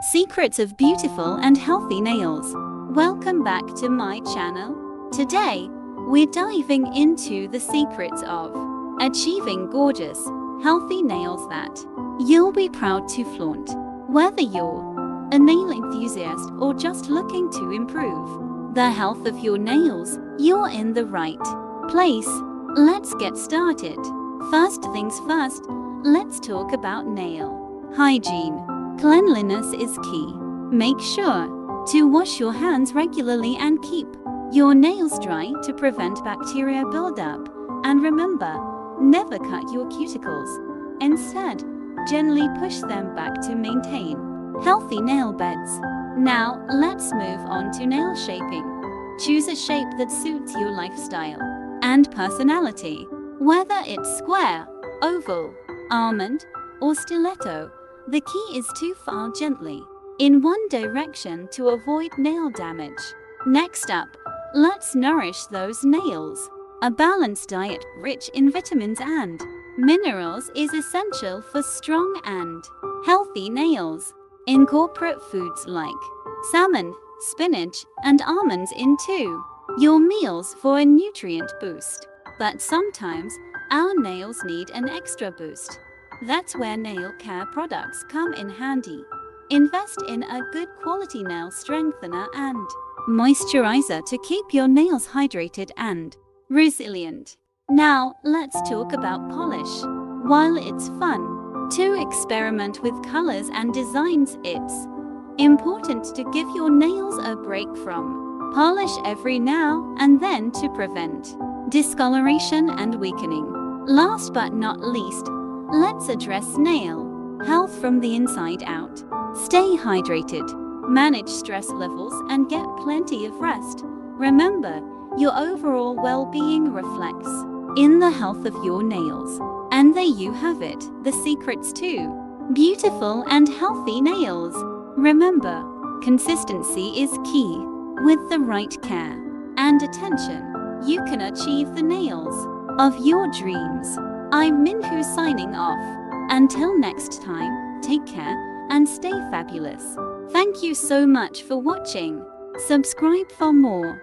Secrets of beautiful and healthy nails. Welcome back to my channel. Today, we're diving into the secrets of achieving gorgeous, healthy nails that you'll be proud to flaunt. Whether you're a nail enthusiast or just looking to improve the health of your nails, you're in the right place. Let's get started. First things first, let's talk about nail hygiene. Cleanliness is key. Make sure to wash your hands regularly and keep your nails dry to prevent bacteria buildup. And remember, never cut your cuticles. Instead, gently push them back to maintain healthy nail beds. Now, let's move on to nail shaping. Choose a shape that suits your lifestyle and personality. Whether it's square, oval, almond, or stiletto, the key is to file gently in one direction to avoid nail damage. Next up, let's nourish those nails. A balanced diet rich in vitamins and minerals is essential for strong and healthy nails. Incorporate foods like salmon, spinach, and almonds into your meals for a nutrient boost. But sometimes, our nails need an extra boost. That's where nail care products come in handy. Invest in a good quality nail strengthener and moisturizer to keep your nails hydrated and resilient. Now, let's talk about polish. While it's fun to experiment with colors and designs, it's important to give your nails a break from polish every now and then to prevent discoloration and weakening. Last but not least, let's address nail health from the inside out. Stay hydrated, manage stress levels, and get plenty of rest. Remember, your overall well-being reflects in the health of your nails. And there you have it, the secrets to beautiful and healthy nails. Remember, consistency is key. With the right care and attention, you can achieve the nails of your dreams. I'm Minhu signing off. Until next time, take care and stay fabulous. Thank you so much for watching. Subscribe for more.